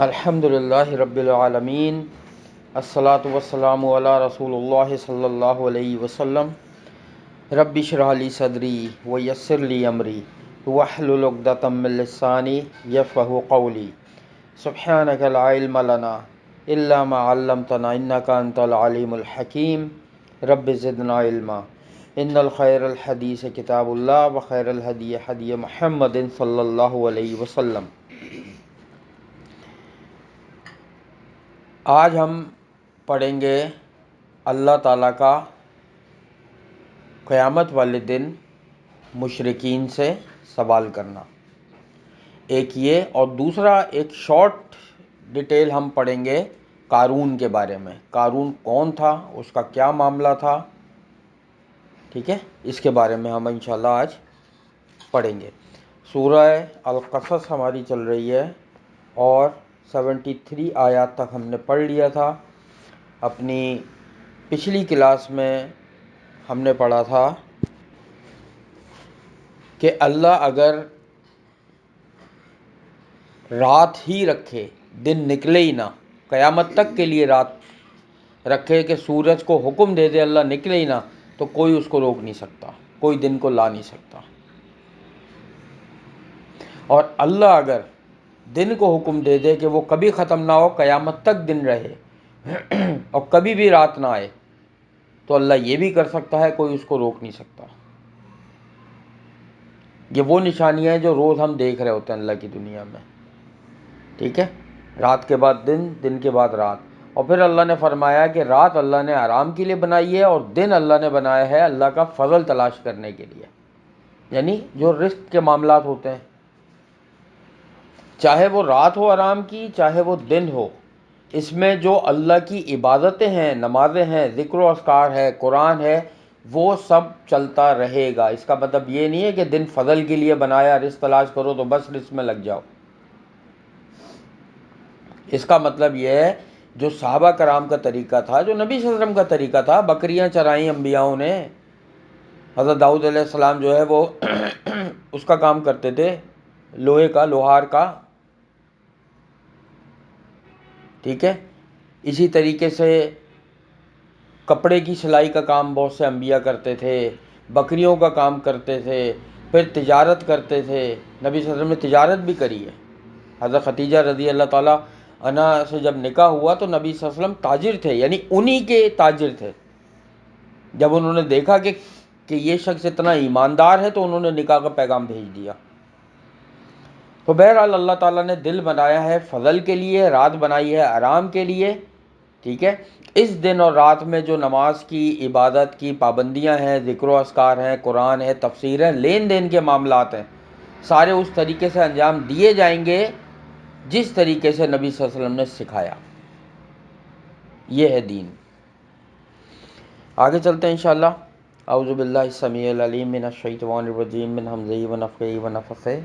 الحمدللہ رب العالمین، الصلاۃ والسلام علی رسول اللہ صلی اللہ علیہ وسلم۔ رب اشرح لی صدری ویسر لی امری واحلل عقدۃ من لسانی یفقہوا قولی۔ سبحانک لا علم لنا الا ما علمتنا انک انت العلیم الحکیم۔ رب زدنا علما۔ ان الخیر الحدیث کتاب اللہ وخیر الہدی ہدی محمد صلی اللہ علیہ وسلم۔ آج ہم پڑھیں گے اللہ تعالیٰ کا قیامت والے دن مشرکین سے سوال کرنا، ایک یہ، اور دوسرا ایک شارٹ ڈیٹیل ہم پڑھیں گے قارون کے بارے میں۔ قارون کون تھا، اس کا کیا معاملہ تھا، ٹھیک ہے، اس کے بارے میں ہم انشاءاللہ آج پڑھیں گے۔ سورہ القصص ہماری چل رہی ہے اور 73 آیات تک ہم نے پڑھ لیا تھا۔ اپنی پچھلی کلاس میں ہم نے پڑھا تھا کہ اللہ اگر رات ہی رکھے، دن نکلے ہی نہ، قیامت تک کے لیے رات رکھے کہ سورج کو حکم دے دے اللہ نکلے ہی نہ، تو کوئی اس کو روک نہیں سکتا، کوئی دن کو لا نہیں سکتا۔ اور اللہ اگر دن کو حکم دے دے کہ وہ کبھی ختم نہ ہو، قیامت تک دن رہے اور کبھی بھی رات نہ آئے، تو اللہ یہ بھی کر سکتا ہے، کوئی اس کو روک نہیں سکتا۔ یہ وہ نشانیاں ہیں جو روز ہم دیکھ رہے ہوتے ہیں اللہ کی دنیا میں، ٹھیک ہے، رات کے بعد دن، دن کے بعد رات۔ اور پھر اللہ نے فرمایا کہ رات اللہ نے آرام کے لیے بنائی ہے اور دن اللہ نے بنایا ہے اللہ کا فضل تلاش کرنے کے لیے، یعنی جو رزق کے معاملات ہوتے ہیں، چاہے وہ رات ہو آرام کی، چاہے وہ دن ہو، اس میں جو اللہ کی عبادتیں ہیں، نمازیں ہیں، ذکر و اذکار ہے، قرآن ہے، وہ سب چلتا رہے گا۔ اس کا مطلب یہ نہیں ہے کہ دن فضل کے لیے بنایا، رزق تلاش کرو تو بس رزق میں لگ جاؤ۔ اس کا مطلب یہ ہے جو صحابہ کرام کا طریقہ تھا، جو نبی صلی اللہ علیہ وسلم کا طریقہ تھا، بکریاں چرائیں انبیاؤں نے۔ حضرت داؤد علیہ السلام جو ہے وہ اس کا کام کرتے تھے، لوہے کا، لوہار کا، ٹھیک ہے۔ اسی طریقے سے کپڑے کی سلائی کا کام بہت سے انبیاء کرتے تھے، بکریوں کا کام کرتے تھے، پھر تجارت کرتے تھے۔ نبی صلی اللہ علیہ وسلم نے تجارت بھی کری ہے۔ حضرت خدیجہ رضی اللہ تعالیٰ عنہا سے جب نکاح ہوا تو نبی صلی اللہ علیہ وسلم تاجر تھے، یعنی انہی کے تاجر تھے۔ جب انہوں نے دیکھا کہ یہ شخص اتنا ایماندار ہے تو انہوں نے نکاح کا پیغام بھیج دیا۔ تو بہرحال اللہ تعالیٰ نے دل بنایا ہے فضل کے لیے، رات بنائی ہے آرام کے لیے، ٹھیک ہے۔ اس دن اور رات میں جو نماز کی، عبادت کی پابندیاں ہیں، ذکر و اذکار ہیں، قرآن ہے، تفسیر ہے، لین دین کے معاملات ہیں، سارے اس طریقے سے انجام دیے جائیں گے جس طریقے سے نبی صلی اللہ علیہ وسلم نے سکھایا۔ یہ ہے دین۔ آگے چلتے ہیں انشاءاللہ۔ اعوذ باللہ السمیع العلیم من الشیطان الرجیم من ہمزہ ونفخہ ونفثہ۔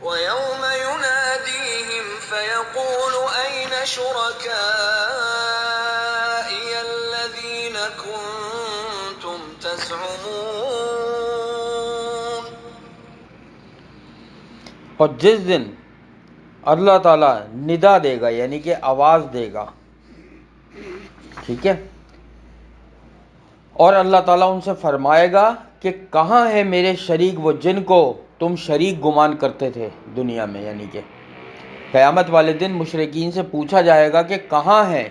وَيَوْمَ يُنَادِيهِمْ فَيَقُولُ أَيْنَ شُرَكَائِيَ الَّذِينَ كُنتُمْ تَزْعُمُونَ۔ اور جس دن اللہ تعالیٰ ندا دے گا، یعنی کہ آواز دے گا، ٹھیک ہے، اور اللہ تعالیٰ ان سے فرمائے گا کہ کہاں ہے میرے شریک وہ جن کو تم شریک گمان کرتے تھے دنیا میں، یعنی کہ قیامت والے دن مشرکین سے پوچھا جائے گا کہ کہاں ہیں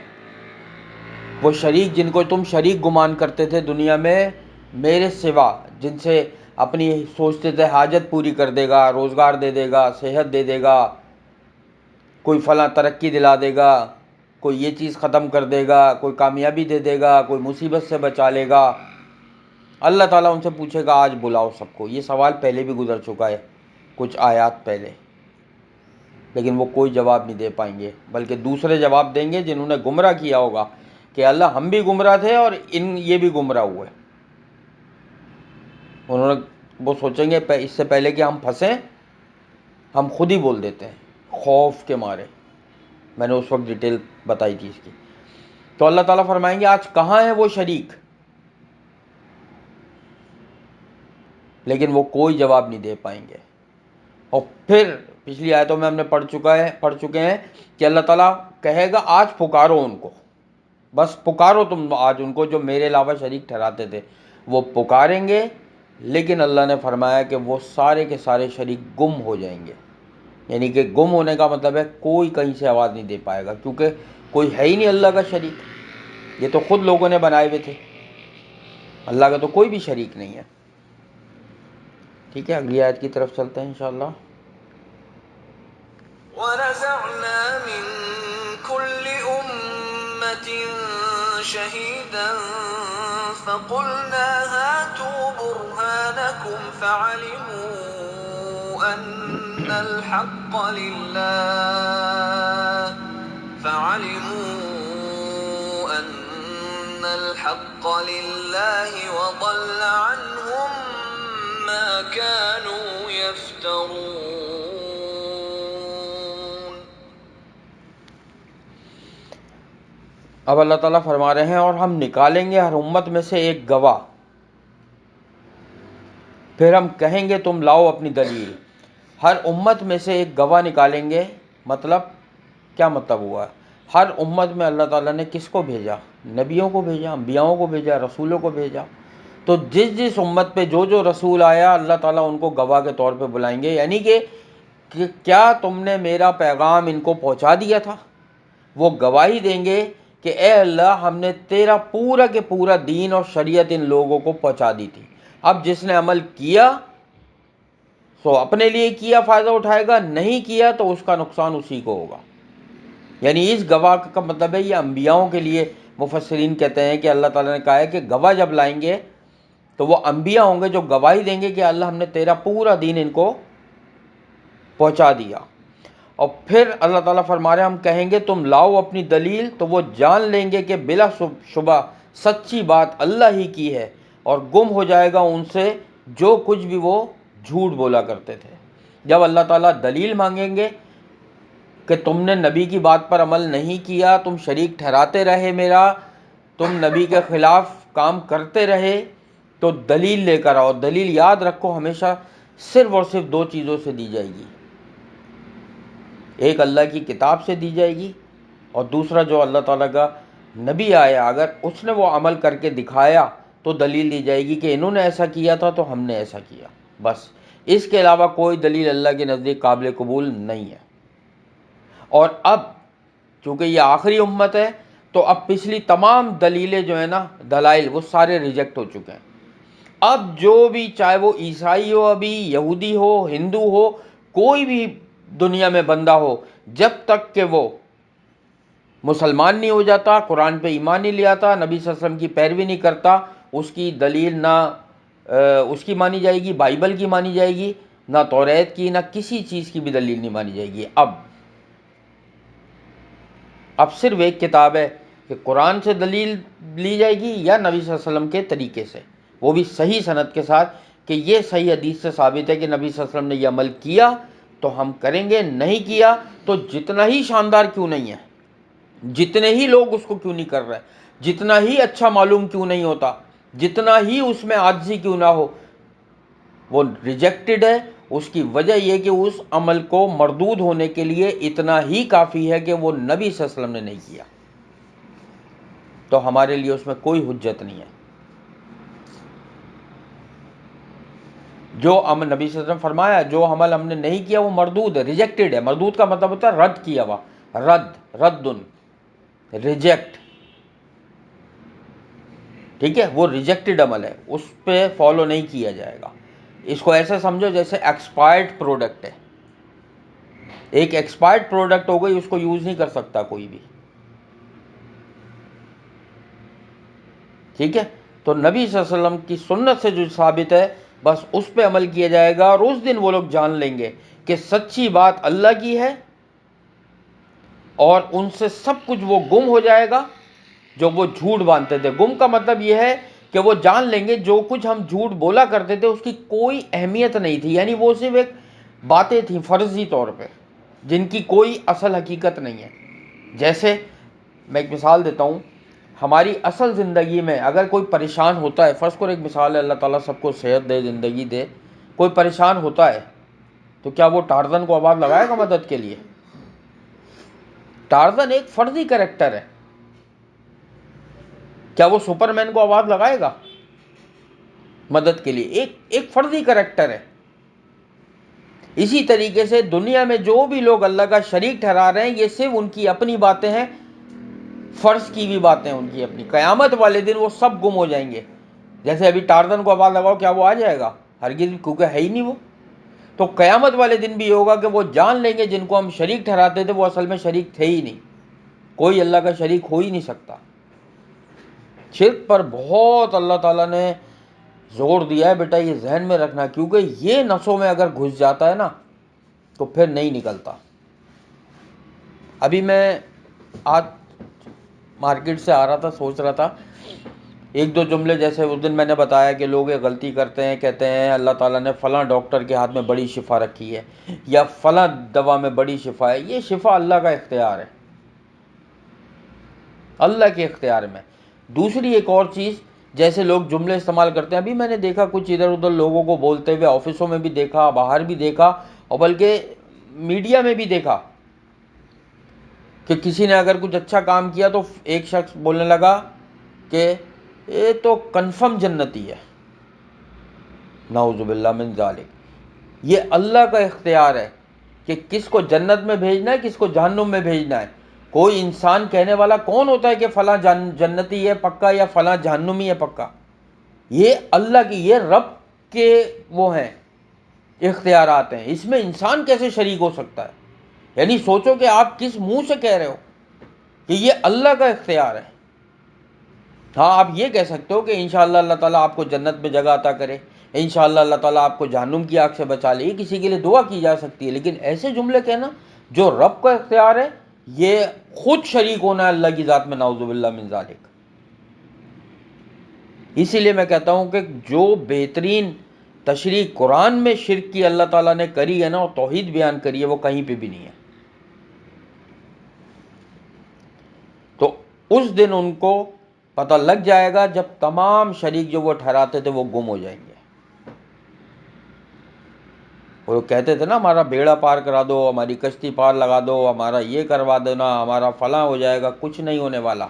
وہ شریک جن کو تم شریک گمان کرتے تھے دنیا میں میرے سوا، جن سے اپنی سوچتے تھے حاجت پوری کر دے گا، روزگار دے دے گا، صحت دے دے گا، کوئی فلاں ترقی دلا دے گا، کوئی یہ چیز ختم کر دے گا، کوئی کامیابی دے دے گا، کوئی مصیبت سے بچا لے گا۔ اللہ تعالیٰ ان سے پوچھے گا آج بلاؤ سب کو۔ یہ سوال پہلے بھی گزر چکا ہے کچھ آیات پہلے، لیکن وہ کوئی جواب نہیں دے پائیں گے، بلکہ دوسرے جواب دیں گے جنہوں نے گمراہ کیا ہوگا کہ اللہ ہم بھی گمراہ تھے اور یہ بھی گمراہ ہوئے۔ وہ سوچیں گے اس سے پہلے کہ ہم پھنسیں ہم خود ہی بول دیتے ہیں خوف کے مارے۔ میں نے اس وقت ڈیٹیل بتائی تھی اس کی۔ تو اللہ تعالیٰ فرمائیں گے آج کہاں ہیں وہ شریک، لیکن وہ کوئی جواب نہیں دے پائیں گے۔ اور پھر پچھلی آیتوں میں ہم نے پڑھ چکے ہیں کہ اللہ تعالیٰ کہے گا آج پکارو ان کو، بس پکارو تم آج ان کو جو میرے علاوہ شریک ٹھہراتے تھے. وہ پکاریں گے، لیکن اللہ نے فرمایا کہ وہ سارے کے سارے شریک گم ہو جائیں گے. یعنی کہ گم ہونے کا مطلب ہے کوئی کہیں سے آواز نہیں دے پائے گا، کیونکہ کوئی ہے ہی نہیں اللہ کا شریک. یہ تو خود لوگوں نے بنائے ہوئے تھے، اللہ کا تو کوئی بھی شریک نہیں ہے. ٹھیک ہے، اگلی آیت کی طرف چلتے ہیں انشاءاللہ. ونزعنا من كل أمة شهيدا فقلنا هاتوا برهانكم فعلموا أن الحق لله وضل عنهم ما كانوا يفترون. اب اللہ تعالیٰ فرما رہے ہیں اور ہم نکالیں گے ہر امت میں سے ایک گواہ، پھر ہم کہیں گے تم لاؤ اپنی دلیل. ہر امت میں سے ایک گواہ نکالیں گے، مطلب کیا مطلب ہوا؟ ہر امت میں اللہ تعالیٰ نے کس کو بھیجا؟ نبیوں کو بھیجا، انبیاؤں کو بھیجا، رسولوں کو بھیجا. تو جس جس امت پہ جو رسول آیا اللہ تعالیٰ ان کو گواہ کے طور پہ بلائیں گے. یعنی کہ کیا تم نے میرا پیغام ان کو پہنچا دیا تھا؟ وہ گواہی دیں گے کہ اے اللہ ہم نے تیرا پورا کے پورا دین اور شریعت ان لوگوں کو پہنچا دی تھی. اب جس نے عمل کیا سو اپنے لیے کیا، فائدہ اٹھائے گا، نہیں کیا تو اس کا نقصان اسی کو ہوگا. یعنی اس گواہ کا مطلب ہے یہ انبیاؤں کے لیے. مفسرین کہتے ہیں کہ اللہ تعالیٰ نے کہا ہے کہ گواہ جب لائیں گے تو وہ انبیاء ہوں گے جو گواہی دیں گے کہ اللہ ہم نے تیرا پورا دین ان کو پہنچا دیا. اور پھر اللہ تعالیٰ فرما رہے ہیں ہم کہیں گے تم لاؤ اپنی دلیل، تو وہ جان لیں گے کہ بلا شبہ سچی بات اللہ ہی کی ہے، اور گم ہو جائے گا ان سے جو کچھ بھی وہ جھوٹ بولا کرتے تھے. جب اللہ تعالیٰ دلیل مانگیں گے کہ تم نے نبی کی بات پر عمل نہیں کیا، تم شریک ٹھہراتے رہے میرا، تم نبی کے خلاف کام کرتے رہے، تو دلیل لے کر آؤ. دلیل یاد رکھو ہمیشہ صرف اور صرف دو چیزوں سے دی جائے گی. ایک اللہ کی کتاب سے دی جائے گی، اور دوسرا جو اللہ تعالیٰ کا نبی آیا اگر اس نے وہ عمل کر کے دکھایا تو دلیل دی جائے گی کہ انہوں نے ایسا کیا تھا تو ہم نے ایسا کیا. بس اس کے علاوہ کوئی دلیل اللہ کے نزدیک قابل قبول نہیں ہے. اور اب چونکہ یہ آخری امت ہے تو اب پچھلی تمام دلیلیں جو ہیں نا، دلائل، وہ سارے ریجیکٹ ہو چکے ہیں. اب جو بھی چاہے وہ عیسائی ہو، ابھی یہودی ہو، ہندو ہو، کوئی بھی دنیا میں بندہ ہو، جب تک کہ وہ مسلمان نہیں ہو جاتا، قرآن پہ ایمان نہیں لے آتا، نبی صلی اللہ علیہ وسلم کی پیروی نہیں کرتا، اس کی دلیل نہ اس کی مانی جائے گی، بائبل کی مانی جائے گی، نہ توریت کی، نہ کسی چیز کی بھی دلیل نہیں مانی جائے گی. اب صرف ایک کتاب ہے کہ قرآن سے دلیل لی جائے گی یا نبی صلی اللہ علیہ وسلم کے طریقے سے، وہ بھی صحیح سند کے ساتھ کہ یہ صحیح حدیث سے ثابت ہے کہ نبی صلی اللہ علیہ وسلم نے یہ عمل کیا تو ہم کریں گے، نہیں کیا تو جتنا ہی شاندار کیوں نہیں ہے، جتنے ہی لوگ اس کو کیوں نہیں کر رہے، جتنا ہی اچھا معلوم کیوں نہیں ہوتا، جتنا ہی اس میں عاجزی کیوں نہ ہو، وہ ریجیکٹڈ ہے. اس کی وجہ یہ کہ اس عمل کو مردود ہونے کے لیے اتنا ہی کافی ہے کہ وہ نبی صلی اللہ علیہ وسلم نے نہیں کیا، تو ہمارے لیے اس میں کوئی حجت نہیں ہے. جو عمل نبی صلی اللہ علیہ وسلم فرمایا، جو عمل ہم نے نہیں کیا وہ مردود ہے، ریجیکٹڈ ہے. مردود کا مطلب ہوتا ہے رد کیا ہوا، ریجیکٹ. ٹھیک ہے، وہ ریجیکٹڈ عمل ہے، اس پہ فالو نہیں کیا جائے گا. اس کو ایسے سمجھو جیسے ایکسپائرڈ پروڈکٹ ہے. ایک ایکسپائرڈ پروڈکٹ ہو گئی، اس کو یوز نہیں کر سکتا کوئی بھی. ٹھیک ہے، تو نبی صلی اللہ علیہ وسلم کی سنت سے جو ثابت ہے بس اس پہ عمل کیا جائے گا، اور اس دن وہ لوگ جان لیں گے کہ سچی بات اللہ کی ہے، اور ان سے سب کچھ وہ گم ہو جائے گا جو وہ جھوٹ باندھتے تھے. گم کا مطلب یہ ہے کہ وہ جان لیں گے جو کچھ ہم جھوٹ بولا کرتے تھے اس کی کوئی اہمیت نہیں تھی. یعنی وہ صرف ایک باتیں تھیں فرضی طور پہ جن کی کوئی اصل حقیقت نہیں ہے. جیسے میں ایک مثال دیتا ہوں، ہماری اصل زندگی میں اگر کوئی پریشان ہوتا ہے، فرض کرو ایک مثال ہے، اللہ تعالیٰ سب کو صحت دے، زندگی دے، کوئی پریشان ہوتا ہے تو کیا وہ ٹارزن کو آواز لگائے گا مدد کے لیے؟ ٹارزن ایک فرضی کریکٹر ہے، کیا وہ سپرمین کو آواز لگائے گا مدد کے لیے؟ ایک فرضی کریکٹر ہے۔ اسی طریقے سے دنیا میں جو بھی لوگ اللہ کا شریک ٹھہرا رہے ہیں، یہ صرف ان کی اپنی باتیں ہیں، فرض کی بھی باتیں ان کی اپنی۔ قیامت والے دن وہ سب گم ہو جائیں گے۔ جیسے ابھی ٹارزن کو آواز لگاؤ، کیا وہ آ جائے گا؟ ہرگز، کیونکہ ہے ہی نہیں وہ۔ تو قیامت والے دن بھی ہوگا کہ وہ جان لیں گے جن کو ہم شریک ٹھہراتے تھے وہ اصل میں شریک تھے ہی نہیں، کوئی اللہ کا شریک ہو ہی نہیں سکتا۔ شرک پر بہت اللہ تعالیٰ نے زور دیا ہے، بیٹا یہ ذہن میں رکھنا، کیونکہ یہ نسوں میں اگر گھس جاتا ہے نا تو پھر نہیں نکلتا۔ ابھی میں آج مارکیٹ سے آ رہا تھا، سوچ رہا تھا ایک دو جملے، جیسے اس دن میں نے بتایا کہ لوگ یہ غلطی کرتے ہیں، کہتے ہیں اللہ تعالیٰ نے فلاں ڈاکٹر کے ہاتھ میں بڑی شفا رکھی ہے، یا فلاں دوا میں بڑی شفا ہے۔ یہ شفا اللہ کا اختیار ہے، اللہ کے اختیار میں۔ دوسری ایک اور چیز، جیسے لوگ جملے استعمال کرتے ہیں، ابھی میں نے دیکھا کچھ ادھر ادھر لوگوں کو بولتے ہوئے، آفسوں میں بھی دیکھا، باہر بھی دیکھا، اور بلکہ میڈیا میں بھی دیکھا کہ کسی نے اگر کچھ اچھا کام کیا تو ایک شخص بولنے لگا کہ یہ تو کنفرم جنتی ہے، نعوذ باللہ من ذالک۔ یہ اللہ کا اختیار ہے کہ کس کو جنت میں بھیجنا ہے، کس کو جہنم میں بھیجنا ہے۔ کوئی انسان کہنے والا کون ہوتا ہے کہ فلاں جنتی ہے پکا یا فلاں جہنمی ہے پکا؟ یہ اللہ کی، یہ رب کے وہ ہیں اختیارات ہیں، اس میں انسان کیسے شریک ہو سکتا ہے؟ یعنی سوچو کہ آپ کس منہ سے کہہ رہے ہو کہ یہ اللہ کا اختیار ہے۔ ہاں آپ یہ کہہ سکتے ہو کہ انشاءاللہ اللہ تعالیٰ آپ کو جنت میں جگہ عطا کرے، انشاءاللہ اللہ تعالیٰ آپ کو جہنم کی آگ سے بچا لے، یہ کسی کے لیے دعا کی جا سکتی ہے، لیکن ایسے جملے کہنا جو رب کا اختیار ہے، یہ خود شریک ہونا ہے اللہ کی ذات میں، نعوذ باللہ من ذالک۔ اسی لیے میں کہتا ہوں کہ جو بہترین تشریح قرآن میں شرک کی اللہ تعالیٰ نے کری ہے نا، اور توحید بیان کری ہے، وہ کہیں پہ بھی نہیں ہے۔ تو اس دن ان کو پتہ لگ جائے گا جب تمام شریک جو وہ ٹھہراتے تھے وہ گم ہو جائیں گے۔ وہ کہتے تھے نا ہمارا بیڑا پار کرا دو، ہماری کشتی پار لگا دو، ہمارا یہ کروا دینا، ہمارا فلاں ہو جائے گا، کچھ نہیں ہونے والا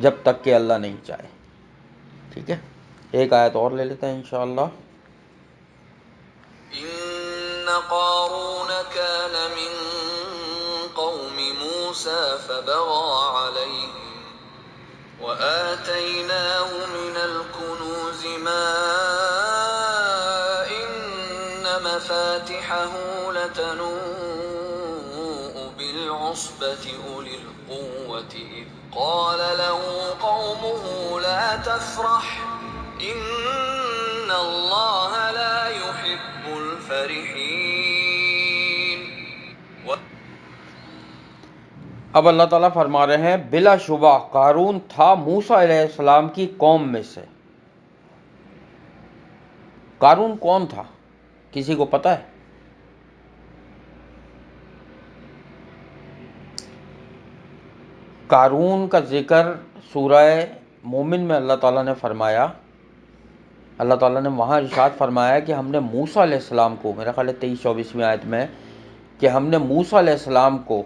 جب تک کہ اللہ نہیں چاہے۔ ٹھیک ہے، ایک آیت اور لے لیتے ہیں انشاءاللہ۔ إن قارون كان من قوم موسى فبغى عليهم وآتيناه من الكنوز ما إن مفاتحه لتنوء بالعصبة أولي القوة إذ قال له قومه لا تفرح إن الله لا يحب الفرحين۔ اب اللہ تعالیٰ فرما رہے ہیں بلا شبہ قارون تھا موسیٰ علیہ السلام کی قوم میں سے۔ قارون کون تھا؟ کسی کو پتہ ہے؟ قارون کا ذکر سورہ مومن میں اللہ تعالیٰ نے فرمایا، اللہ تعالیٰ نے وہاں ارشاد فرمایا کہ ہم نے موسیٰ علیہ السلام کو، میرا خیال ہے 23-24ویں آیت میں، کہ ہم نے موسیٰ علیہ السلام کو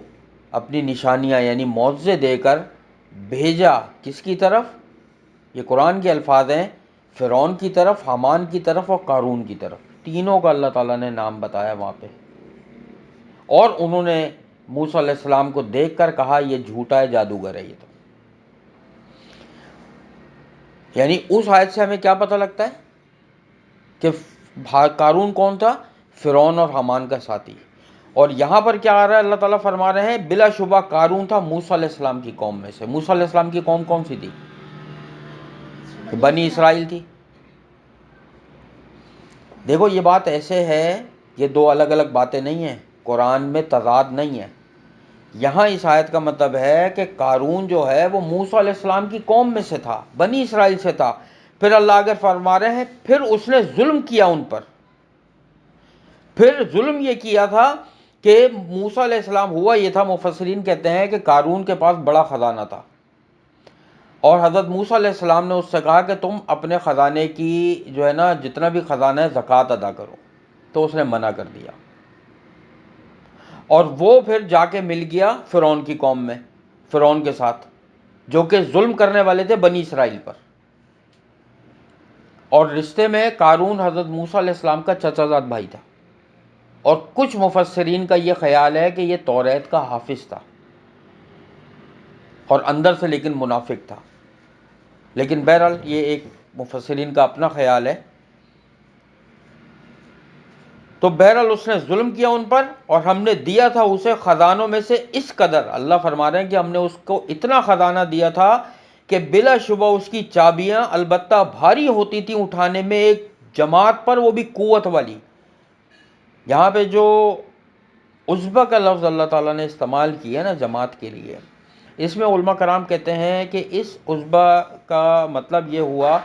اپنی نشانیاں یعنی معجزے دے کر بھیجا کس کی طرف؟ یہ قرآن کے الفاظ ہیں، فرعون کی طرف، حامان کی طرف اور قارون کی طرف۔ تینوں کا اللہ تعالیٰ نے نام بتایا وہاں پہ، اور انہوں نے موسیٰ علیہ السلام کو دیکھ کر کہا یہ جھوٹا ہے، جادوگر ہے یہ تو۔ یعنی اس آیت سے ہمیں کیا پتہ لگتا ہے کہ قارون کون تھا؟ فرعون اور حامان کا ساتھی۔ اور یہاں پر کیا آ رہا ہے؟ اللہ تعالیٰ فرما رہے ہیں بلا شبہ قارون تھا موسیٰ علیہ السلام کی قوم میں سے۔ موسیٰ علیہ السلام کی قوم کون سی تھی؟ بنی اسرائیل تھی۔ دیکھو یہ بات ایسے ہے، یہ دو الگ الگ باتیں نہیں ہیں، قرآن میں تضاد نہیں ہے۔ یہاں اس آیت کا مطلب ہے کہ قارون جو ہے وہ موسیٰ علیہ السلام کی قوم میں سے تھا، بنی اسرائیل سے تھا۔ پھر اللہ اگر فرما رہے ہیں پھر اس نے ظلم کیا ان پر۔ پھر ظلم یہ کیا تھا کہ موسیٰ علیہ السلام، ہوا یہ تھا، مفسرین کہتے ہیں کہ قارون کے پاس بڑا خزانہ تھا، اور حضرت موسیٰ علیہ السلام نے اس سے کہا کہ تم اپنے خزانے کی جو ہے نا جتنا بھی خزانہ ہے زکوٰۃ ادا کرو۔ تو تو اس نے منع کر دیا، اور وہ پھر جا کے مل گیا فرعون کی قوم میں، فرعون کے ساتھ، جو کہ ظلم کرنے والے تھے بنی اسرائیل پر۔ اور رشتے میں قارون حضرت موسیٰ علیہ السلام کا چچا زاد بھائی تھا، اور کچھ مفسرین کا یہ خیال ہے کہ یہ توریت کا حافظ تھا، اور اندر سے لیکن منافق تھا، لیکن بہرحال یہ ایک مفسرین کا اپنا خیال ہے۔ تو بہرحال اس نے ظلم کیا ان پر، اور ہم نے دیا تھا اسے خزانوں میں سے اس قدر، اللہ فرما رہے ہیں کہ ہم نے اس کو اتنا خزانہ دیا تھا کہ بلا شبہ اس کی چابیاں البتہ بھاری ہوتی تھیں اٹھانے میں ایک جماعت پر، وہ بھی قوت والی۔ یہاں پہ جو عصبہ کا لفظ اللہ تعالیٰ نے استعمال کیا نا جماعت کے لیے، اس میں علماء کرام کہتے ہیں کہ اس عصبہ کا مطلب یہ ہوا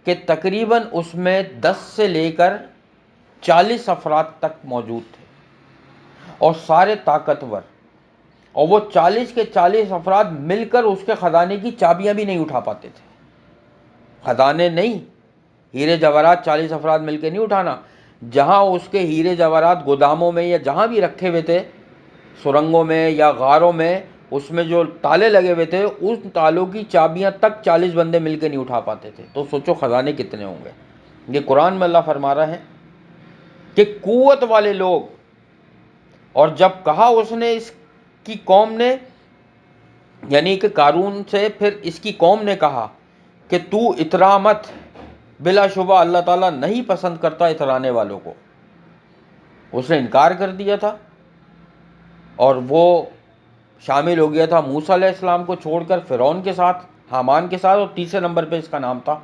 کہ تقریباً اس میں 10 سے لے کر 40 افراد تک موجود تھے، اور سارے طاقتور، اور وہ 40 کے 40 افراد مل کر اس کے خزانے کی چابیاں بھی نہیں اٹھا پاتے تھے۔ خزانے نہیں، ہیرے جواہرات 40 افراد مل کے نہیں اٹھانا، جہاں اس کے ہیرے جواہرات گوداموں میں یا جہاں بھی رکھے ہوئے تھے، سرنگوں میں یا غاروں میں، اس میں جو تالے لگے ہوئے تھے، اس تالوں کی چابیاں تک 40 بندے مل کے نہیں اٹھا پاتے تھے۔ تو سوچو خزانے کتنے ہوں گے۔ یہ قرآن میں اللہ فرما رہا ہے کہ قوت والے لوگ، اور جب کہا اس نے اس کی قوم نے، یعنی کہ قارون سے پھر اس کی قوم نے کہا کہ تو اترا مت، بلا شبہ اللہ تعالیٰ نہیں پسند کرتا اترانے والوں کو، اس نے انکار کر دیا تھا، اور وہ شامل ہو گیا تھا موسیٰ علیہ السلام کو چھوڑ کر فرعون کے ساتھ، حامان کے ساتھ، اور تیسرے نمبر پہ اس کا نام تھا۔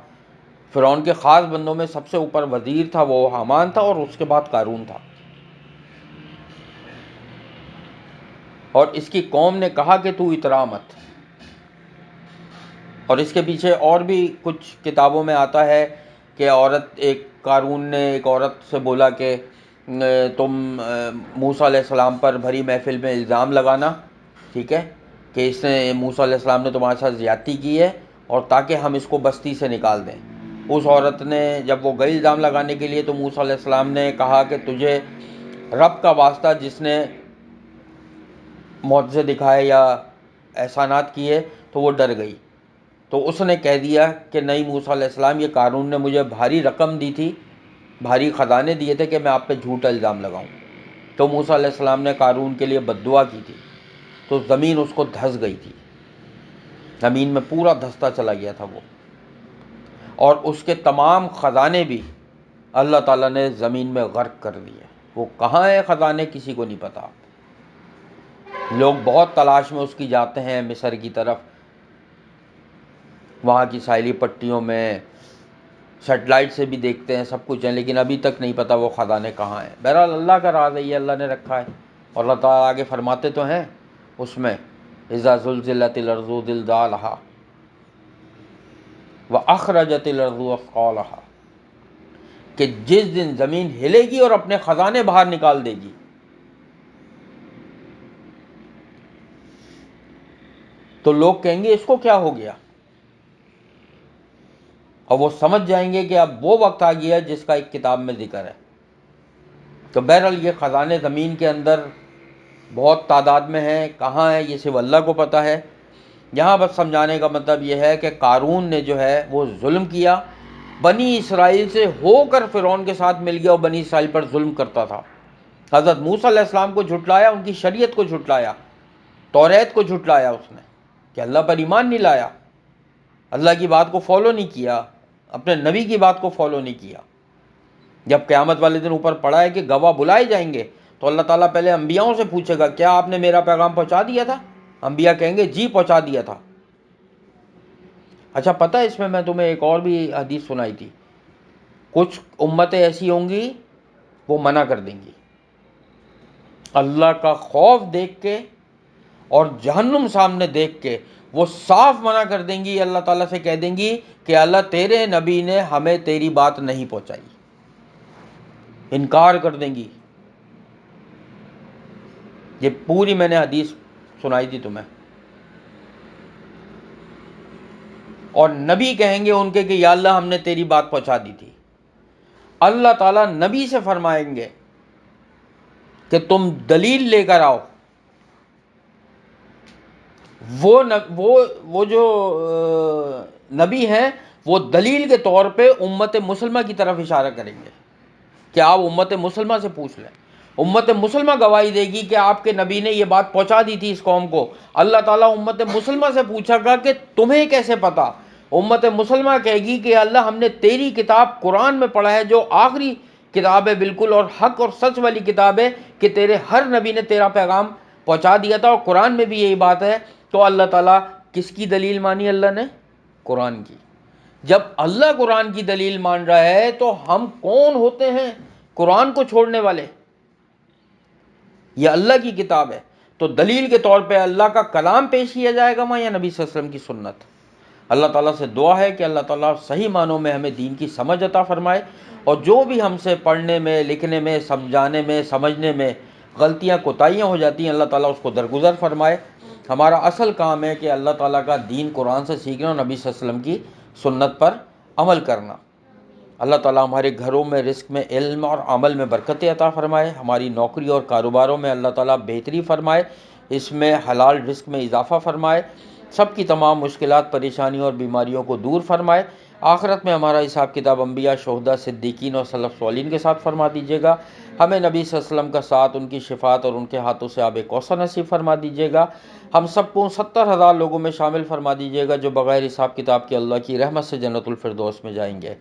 فرعون کے خاص بندوں میں سب سے اوپر وزیر تھا وہ حامان تھا، اور اس کے بعد قارون تھا۔ اور اس کی قوم نے کہا کہ تو اترا مت، اور اس کے پیچھے اور بھی کچھ کتابوں میں آتا ہے کہ قارون نے ایک عورت سے بولا کہ تم موسیٰ علیہ السلام پر بھری محفل میں الزام لگانا، ٹھیک ہے، کہ اس نے موسیٰ علیہ السلام نے تمہارے ساتھ زیادتی کی ہے، اور تاکہ ہم اس کو بستی سے نکال دیں۔ اس عورت نے جب وہ گئی الزام لگانے کے لیے، تو موسیٰ علیہ السلام نے کہا کہ تجھے رب کا واسطہ جس نے معجزے دکھائے یا احسانات کیے، تو وہ ڈر گئی۔ تو اس نے کہہ دیا کہ نہیں موسیٰ علیہ السلام، یہ قارون نے مجھے بھاری رقم دی تھی، بھاری خزانے دیے تھے کہ میں آپ پہ جھوٹا الزام لگاؤں۔ تو موسیٰ علیہ السلام نے قارون کے لیے بد دعا کی تھی، تو زمین اس کو دھس گئی تھی، زمین میں پورا دھستا چلا گیا تھا وہ، اور اس کے تمام خزانے بھی اللہ تعالیٰ نے زمین میں غرق کر دیے۔ وہ کہاں ہیں خزانے کسی کو نہیں پتا۔ لوگ بہت تلاش میں اس کی جاتے ہیں مصر کی طرف، وہاں کی ساحلی پٹیوں میں، سیٹلائٹ سے بھی دیکھتے ہیں، سب کچھ ہیں، لیکن ابھی تک نہیں پتا وہ خزانے کہاں ہیں۔ بہرحال اللہ کا راز ہے، یہ اللہ نے رکھا ہے، اور اللہ تعالیٰ آگے فرماتے تو ہیں اس میں اذا زلزلت الارض زلزالها واخرجت الارض اثقالها، کہ جس دن زمین ہلے گی اور اپنے خزانے باہر نکال دے گی، تو لوگ کہیں گے اس کو کیا ہو گیا، اور وہ سمجھ جائیں گے کہ اب وہ وقت آ گیا جس کا ایک کتاب میں ذکر ہے۔ تو بہرحال یہ خزانے زمین کے اندر بہت تعداد میں ہیں، کہاں ہیں یہ صرف اللہ کو پتہ ہے۔ یہاں بس سمجھانے کا مطلب یہ ہے کہ قارون نے جو ہے وہ ظلم کیا، بنی اسرائیل سے ہو کر فرعون کے ساتھ مل گیا، اور بنی اسرائیل پر ظلم کرتا تھا۔ حضرت موسیٰ علیہ السلام کو جھٹلایا، ان کی شریعت کو جھٹلایا، توریت کو جھٹلایا اس نے، کہ اللہ پر ایمان نہیں لایا، اللہ کی بات کو فالو نہیں کیا، اپنے نبی کی بات کو فالو نہیں کیا۔ جب قیامت والے دن اوپر پڑا ہے کہ گواہ بلائے جائیں گے، تو اللہ تعالیٰ پہلے انبیاؤں سے پوچھے گا کیا آپ نے میرا پیغام پہنچا دیا تھا؟ انبیاء کہیں گے جی پہنچا دیا تھا۔ اچھا پتہ ہے اس میں میں تمہیں ایک اور بھی حدیث سنائی تھی، کچھ امتیں ایسی ہوں گی وہ منع کر دیں گی، اللہ کا خوف دیکھ کے اور جہنم سامنے دیکھ کے وہ صاف منع کر دیں گی، اللہ تعالیٰ سے کہہ دیں گی کہ اللہ تیرے نبی نے ہمیں تیری بات نہیں پہنچائی، انکار کر دیں گی۔ یہ پوری میں نے حدیث سنائی تھی تمہیں۔ اور نبی کہیں گے ان کہ یا اللہ ہم نے تیری بات پہنچا دی تھی۔ اللہ تعالیٰ نبی سے فرمائیں گے کہ تم دلیل لے کر آؤ. وہ جو نبی ہیں وہ دلیل کے طور پہ امت مسلمہ کی طرف اشارہ کریں گے کہ آپ امت مسلمہ سے پوچھ لیں. امت مسلمہ گواہی دے گی کہ آپ کے نبی نے یہ بات پہنچا دی تھی اس قوم کو. اللہ تعالیٰ امت مسلمہ سے پوچھا گا کہ تمہیں کیسے پتا. امت مسلمہ کہے گی کہ اللہ ہم نے تیری کتاب قرآن میں پڑھا ہے جو آخری کتاب ہے بالکل اور حق اور سچ والی کتاب ہے کہ تیرے ہر نبی نے تیرا پیغام پہنچا دیا تھا اور قرآن میں بھی یہی بات ہے. تو اللہ تعالیٰ کس کی دلیل مانی؟ اللہ نے قرآن کی. جب اللہ قرآن کی دلیل مان رہا ہے تو ہم کون ہوتے ہیں قرآن کو چھوڑنے والے؟ یہ اللہ کی کتاب ہے تو دلیل کے طور پہ اللہ کا کلام پیش کیا جائے گا وہاں یا نبی صلی اللہ علیہ وسلم کی سنت. اللہ تعالیٰ سے دعا ہے کہ اللہ تعالیٰ صحیح معنوں میں ہمیں دین کی سمجھ عطا فرمائے اور جو بھی ہم سے پڑھنے میں لکھنے میں سمجھانے میں سمجھنے میں غلطیاں کوتاہیاں ہو جاتی ہیں اللہ تعالیٰ اس کو درگزر فرمائے. ہمارا اصل کام ہے کہ اللہ تعالیٰ کا دین قرآن سے سیکھنا اور نبی صلی اللہ علیہ وسلم کی سنت پر عمل کرنا. اللہ تعالیٰ ہمارے گھروں میں رزق میں علم اور عمل میں برکت عطا فرمائے. ہماری نوکری اور کاروباروں میں اللہ تعالیٰ بہتری فرمائے. اس میں حلال رزق میں اضافہ فرمائے. سب کی تمام مشکلات پریشانیوں اور بیماریوں کو دور فرمائے. آخرت میں ہمارا حساب کتاب انبیاء شہداء صدیقین اور سلف صالحین کے ساتھ فرما دیجیے گا. ہمیں نبی صلی اللہ علیہ وسلم کا ساتھ ان کی شفاعت اور ان کے ہاتھوں سے آب کوثر نصیب فرما دیجیے گا. ہم سب کو 70,000 لوگوں میں شامل فرما دیجیے گا جو بغیر حساب کتاب کے اللہ کی رحمت سے جنت الفردوس میں جائیں گے.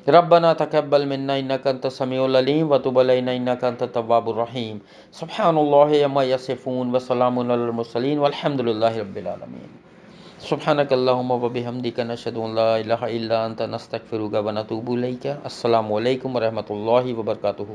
ربنا تقبل منا انك انت السميع العليم وتب علينا انك انت التواب الرحيم. سبحان الله عما يصفون وسلام على المرسلين والحمد لله رب العالمين. سبحانك اللهم وبحمدك نشهد ان لا اله الا انت نستغفرك ونتوب اليك. السلام علیکم ورحمۃ اللہ وبرکاتہ.